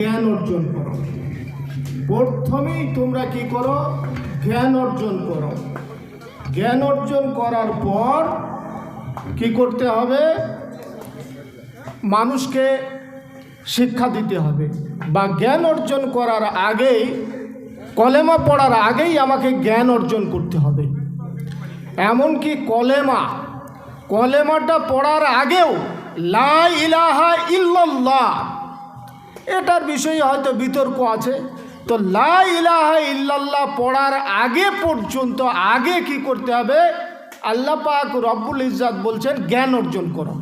জ্ঞান অর্জন করো। প্রথমেই তোমরা কি করো? জ্ঞান অর্জন করো। জ্ঞান অর্জন করার পর কি করতে হবে? মানুষকে শিক্ষা দিতে হবে, বা জ্ঞান অর্জন করার আগেই, কলেমা পড়ার আগেই আমাকে জ্ঞান অর্জন করতে হবে। এমনকি কলেমাটা পড়ার আগেও লা ইলাহা ইল্লাল্লাহ, এটার বিষয়ে হয়তো বিতর্ক আছে। তো লা ইলাহা ইল্লাল্লাহ পড়ার আগে পর্যন্ত আগে কি করতে হবে? আল্লাহ পাক রব্বুল ইজ্জাত বলছেন জ্ঞান অর্জন করো।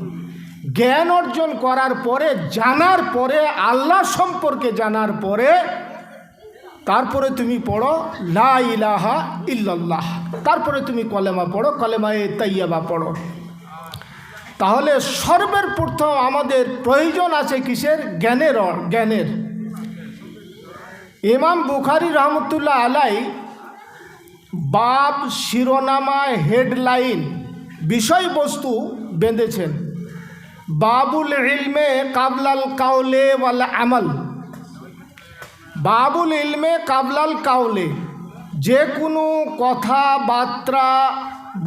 জ্ঞান অর্জন করার পরে, জানার পরে, আল্লাহ সম্পর্কে জানার পরে, তারপরে তুমি পড়ো লা ইলাহা ইল্লাল্লাহ, তারপরে তুমি কলেমা পড়ো, কলেমায়ে তাইয়্যিবা পড়ো। তাহলে সর্বের প্রথম আমাদের প্রয়োজন আছে কিসের? জ্ঞানের। ইমাম বুখারী রহমতুল্লাহ আলাইহি বাব, শিরোনামা, হেডলাইন, বিষয়বস্তু বেঁধেছেন। বাবুল ইলমে কাবলাল কাউলে ওয়াল আমাল। বাবুল ইলমে কাবলাল কাউলে, যে কোনো কথাবার্তা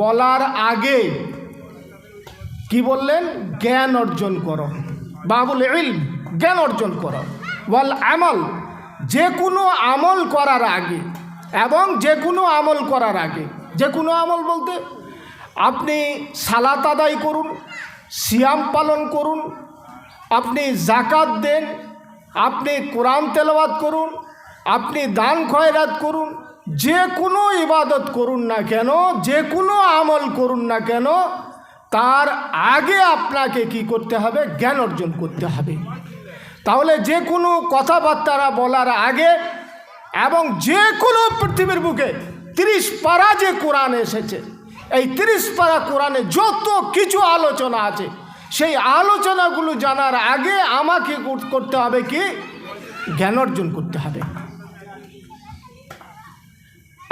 বলার আগে কি বললেন? জ্ঞান অর্জন করো। বাবুল ইলম, জ্ঞান অর্জন করো। ওয়াল আমাল, যে কোনো আমল করার আগে, এবং যে কোনো আমল করার আগে, যে কোনো আমল বলতে আপনি সালাত আদায় করুন, সিয়াম পালন করুন, আপনি জাকাত দেন, আপনি কোরআন তেলাওয়াত করুন, আপনি দান খয়রাত করুন, যে কোনো ইবাদত করুন না কেন, যে কোনো আমল করুন না কেন, তার আগে আপনাকে কি করতে হবে? জ্ঞান অর্জন করতে হবে। তাহলে যে কোনো কথাবার্তা বলার আগে, এবং যে কোনো পৃথিবীর বুকে 30 পারা যে কোরআন এসেছে, এই 30 পারা কোরআনে যত কিছু আলোচনা আছে, সেই আলোচনাগুলো জানার আগে আমাকে করতে হবে কি? জ্ঞান অর্জন করতে হবে।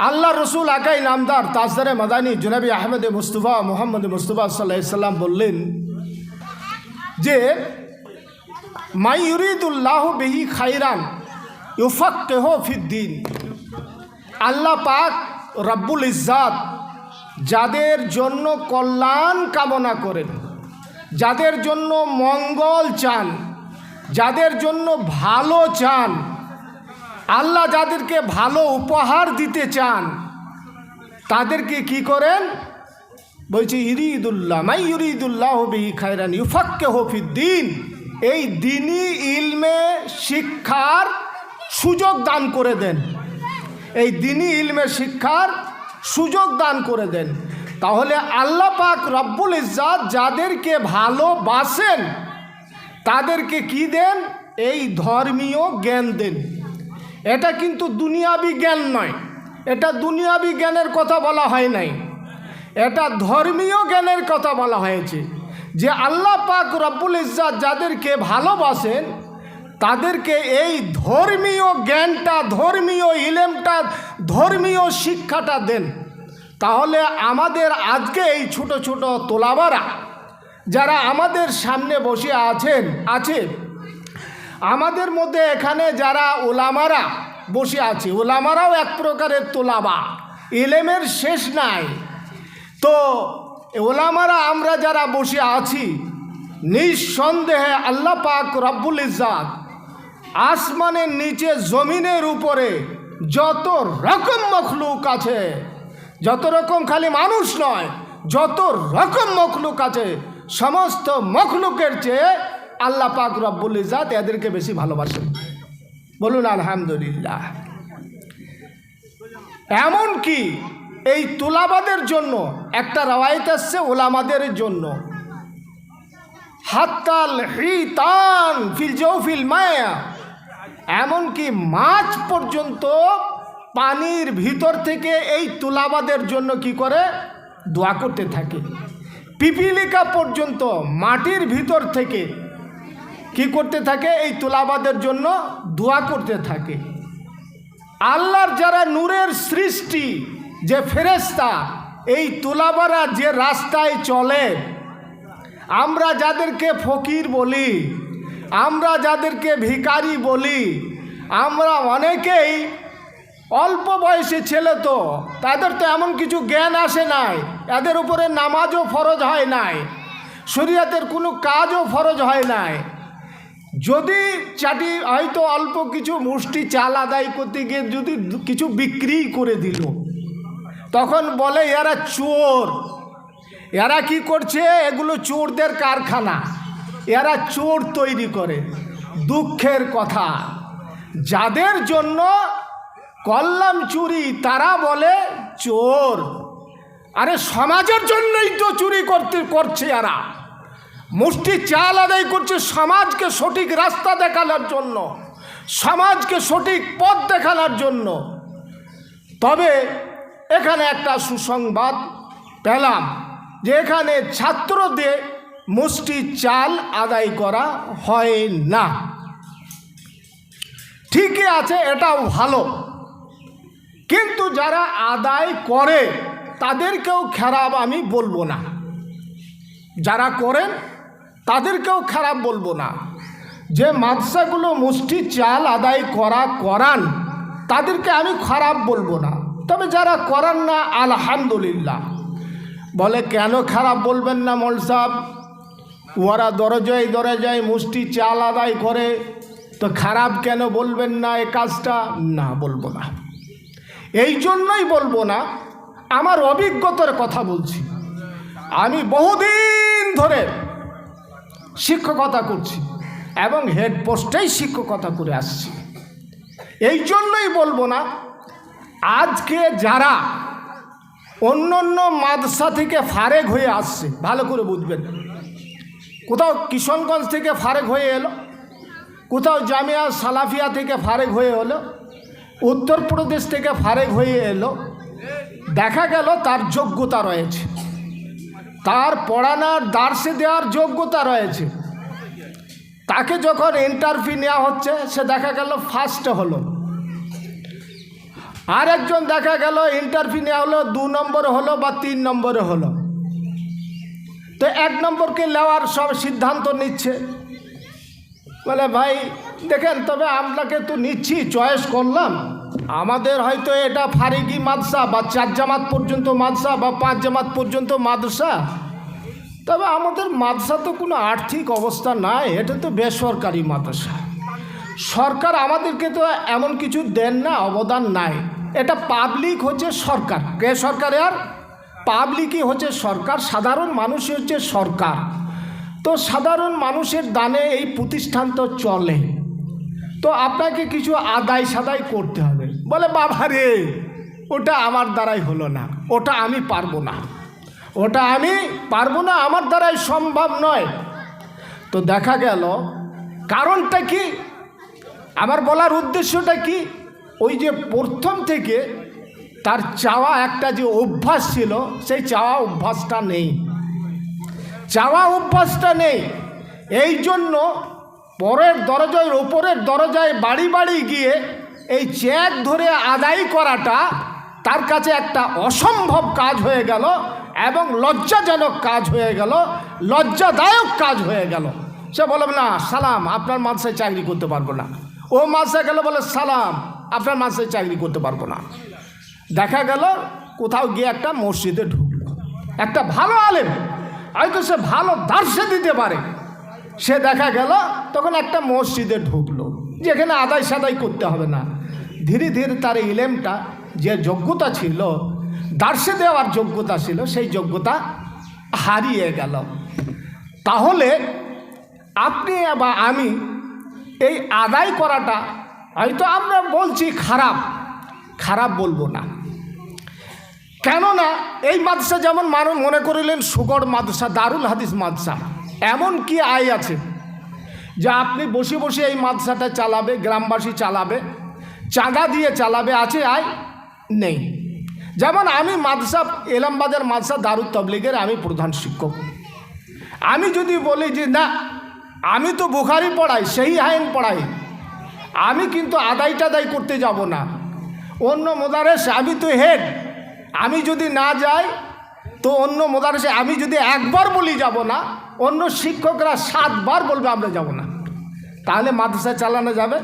আল্লাহ রসুল আকাই নামদার তাজদারে মাদানী জনাবি আহমেদ মুস্তফা মোহাম্মদ মুস্তফা সাল্লাল্লাহু আলাইহি সাল্লাম বললেন যে মাই ইউরিদুল্লাহু বিহি খাইরান ইউফাক্কিহু ফিদ্দীন। আল্লাহ পাক রব্বুল ইজ্জাত যাদের জন্য কল্যাণ কামনা করেন, যাদের জন্য মঙ্গল চান, যাদের জন্য ভালো চান, আল্লাহ যাদেরকে ভালো উপহার দিতে চান, তাদেরকে কি করেন? বলছে ইরিদুল্লাহ মাই ইউরিদুল্লাহু বিহি খাইরান ইউফাক্কিহু ফিদ্দীন। এই দ্বীনি ইলমে শিক্ষার সুযোগ দান করে দেন। এই দ্বীনি ইলমে শিক্ষার সুযোগ দান করে দেন। তাহলে আল্লাহ পাক রব্বুল ইজ্জাত যাদেরকে ভালোবাসেন তাদেরকে কি দেন? এই ধর্মীয় জ্ঞান দেন। এটা কিন্তু দুনিয়াবি জ্ঞান নয়, এটা দুনিয়াবি জ্ঞানের কথা বলা হয় নাই, এটা ধর্মীয় জ্ঞানের কথা বলা হয়েছে। যে আল্লাহ পাক রব্বুল ইজ্জাত যাদেরকে ভালোবাসেন তাদেরকে এই ধর্মীয় জ্ঞানটা, ধর্মীয় ইলমটা, ধর্মীয় শিক্ষাটা দেন। তাহলে আমাদের আজকে এই ছোট ছোট তোলাবারা যারা আমাদের সামনে বসে আছে, আমাদের মধ্যে এখানে যারা ওলামারা বসে আছে, ওলামারাও এক প্রকারের তোলাবা, ইলমের শেষ নাই। তো ওলামারা আমরা যারা বসে আছি, নিঃসন্দেহে আল্লাহ পাক রব্বুল ইজ্জাত আসমানের নিচে, জমিনের উপরে যত রকম মখলুক আছে, যত রকম, খালি মানুষ নয়, যত রকম মখলুক আছে, সমস্ত মখলুকের চেয়ে আল্লাহ পাক রব্বুল ইজ্জাত এদেরকে বেশি ভালোবাসেন। বলুন আলহামদুলিল্লাহ। এমনকি এই তুলাবাদের জন্য একটা রওয়ায়াত আসছে ওলামাদের জন্য, হাত্তাল হিতান ফিল জাওফিল মায়া, এমনকি মাছ পর্যন্ত পানির ভিতর থেকে এই তুলাবাদের জন্য কি করে? দোয়া করতে থাকে। পিপিলিকা পর্যন্ত মাটির ভিতর থেকে কি করতে থাকে? এই তুলাবাদের জন্য দোয়া করতে থাকে। আল্লাহর যারা নূরের সৃষ্টি, যে ফেরেশতা, এই তুলাবারা যে রাস্তায় চলে, আমরা যাদেরকে ফকির বলি, আমরা যাদেরকে ভিখারি বলি, আমরা অনেকেই অল্প বয়সী ছেলে, তো তাদের তো এমন কিছু জ্ঞান আসে নাই, এদের উপরে নামাজও ফরজ হয় নাই, শরীয়তের কোনো কাজও ফরজ হয় নাই। যদি হয়তো অল্প কিছু মুষ্টি চাল আদায় করতে গিয়ে যদি কিছু বিক্রি করে দিল, তখন বলে এরা চোর। এরা কি করছে? এগুলো চোরদের কারখানা, এরা চোর তৈরি করে। দুঃখের কথা, যাদের জন্য করলাম চুরি তারা বলে চোর। আরে সমাজের জন্যই তো চুরি করছে এরা, মুষ্টি চাল আদায় করছে সমাজকে সঠিক রাস্তা দেখানোর জন্য, সমাজকে সঠিক পথ দেখানোর জন্য। তবে এখানে একটা সুসংবাদ পেলাম যে এখানে ছাত্রদের মুষ্টি চাল আদায় করা হয় না। ঠিকই আছে, এটাও ভালো, কিন্তু যারা আদায় করে তাদেরকেও খারাপ আমি বলবো না, যারা করেন তাদেরকেও খারাপ বলবো না। যে মাদ্রাসাগুলো মুষ্টি চাল আদায় করান তাদেরকে আমি খারাপ বলবো না, তবে যারা করান না আলহামদুলিল্লাহ। বলে কেন খারাপ বলবেন না মল সাহেব? ওরা দরজায় দরজায় মুষ্টি চাল আদায় করে, তো খারাপ কেন বলবেন না এ কাজটা? না, বলবো না। এই জন্যই বলবো না, আমার অভিজ্ঞতার কথা বলছি। আমি বহুদিন ধরে শিক্ষকতা করছি এবং হেড পোস্টেই শিক্ষকতা করে আসছি। এই জন্যই বলবো না। আজকে যারা অন্য অন্য মাদ্রাসা থেকে ফারেক হয়ে আসছে, ভালো করে বুঝবেন, কোথাও কিশনগঞ্জ থেকে ফারেক হয়ে এলো, কোথাও জামিয়া সালাফিয়া থেকে ফারেক হয়ে এলো, উত্তরপ্রদেশ থেকে ফারেক হয়ে এলো, দেখা গেল তার যোগ্যতা রয়েছে, তার পড়ানোর দার্সে দেওয়ার যোগ্যতা রয়েছে। তাকে যখন ইন্টারভিউ নেওয়া হচ্ছে, সে দেখা গেল ফার্স্টে হলো। আর একজন দেখা গেল ইন্টারভিউ নেওয়া হলো 2 নম্বরে হলো বা 3 নম্বরে হলো, তো 1 নম্বরকে নেওয়ার সব সিদ্ধান্ত নিচ্ছে। বলে ভাই দেখেন, তবে আপনাকে তো নিচ্ছি, চয়েস করলাম, আমাদের হয়তো এটা ফারিগি মাদ্রাসা বা 4 জামাত পর্যন্ত মাদ্রাসা বা 5 জামাত পর্যন্ত মাদ্রাসা, তবে আমাদের মাদ্রাসা তো কোনো আর্থিক অবস্থা নাই, এটা তো বেসরকারি মাদ্রাসা, সরকার আমাদেরকে তো এমন কিছু দেন না, অবদান নাই, এটা পাবলিক হচ্ছে সরকার। কে সরকার? আর পাবলিকই হচ্ছে সরকার, সাধারণ মানুষই হচ্ছে সরকার। তো সাধারণ মানুষের দানে এই প্রতিষ্ঠান তো চলে, তো আপনাকে কিছু আদায় সাদাই করতে হবে। বলে বাবা রে, ওটা আমার দ্বারাই হলো না, ওটা আমি পারবো না, ওটা আমি পারবো না, আমার দ্বারাই সম্ভব নয়। তো দেখা গেল কারণটা কি, আমার বলার উদ্দেশ্যটা কি, ওই যে প্রথম থেকে তার চাওয়া একটা যে অভ্যাস ছিল, সেই চাওয়া অভ্যাসটা নেই, চাওয়া অভ্যাসটা নেই। এই জন্য পরের দরজায় ওপরের দরজায় বাড়ি বাড়ি গিয়ে এই চেক ধরে আদায় করাটা তার কাছে একটা অসম্ভব কাজ হয়ে গেল এবং লজ্জাজনক কাজ হয়ে গেল, লজ্জাদায়ক কাজ হয়ে গেল। সে বলে না সালাম, আপনার মাদ্রাসায় চাকরি করতে পারবো না। ও মাদ্রাসায় গেল, বলে সালাম, আপনার মাদ্রাসায় চাকরি করতে পারবো না। দেখা গেল কোথাও গিয়ে একটা মসজিদে ঢুকলো, একটা ভালো আলেম, হয়তো সে ভালো দার্সে দিতে পারে, সে দেখা গেল তখন একটা মসজিদে ঢুকলো যেখানে আদায় সাদাই করতে হবে না। ধীরে ধীরে তার ইলেমটা, যে যোগ্যতা ছিল, দার্সে দেওয়ার যোগ্যতা ছিল, সেই যোগ্যতা হারিয়ে গেল। তাহলে আপনি বা আমি এই আদায় করাটা হয়তো আমরা বলছি খারাপ, খারাপ বলবো না। কেননা এই মাদ্রাসা যেমন মানুষ মনে করিলেন সুগড় মাদ্রাসা, দারুল হাদিস মাদ্রাসা, এমন কি আয় আছে যে আপনি বসে বসে এই মাদ্রাসাটা চালাবে, গ্রামবাসী চালাবে, চাঁদা দিয়ে চালাবে? আছে আয়? নেই। যেমন আমি মাদ্রাসা এলামবাজার মাদ্রাসা দারুল তবলিগের আমি প্রধান শিক্ষক, আমি যদি বলি যে না আমি তো বুখারি পড়াই, সেই আইন পড়াই, আমি কিন্তু আদায় টাদাই করতে যাব না, অন্য মোদারেস আমি তো হেড, আমি যদি না যাই তো অন্য মোদারেসে আমি যদি একবার বলি যাব না, অন্য শিক্ষকরা 7 বার বলবে আমরা যাব না। তাহলে মাদ্রাসা চালানো যাবে?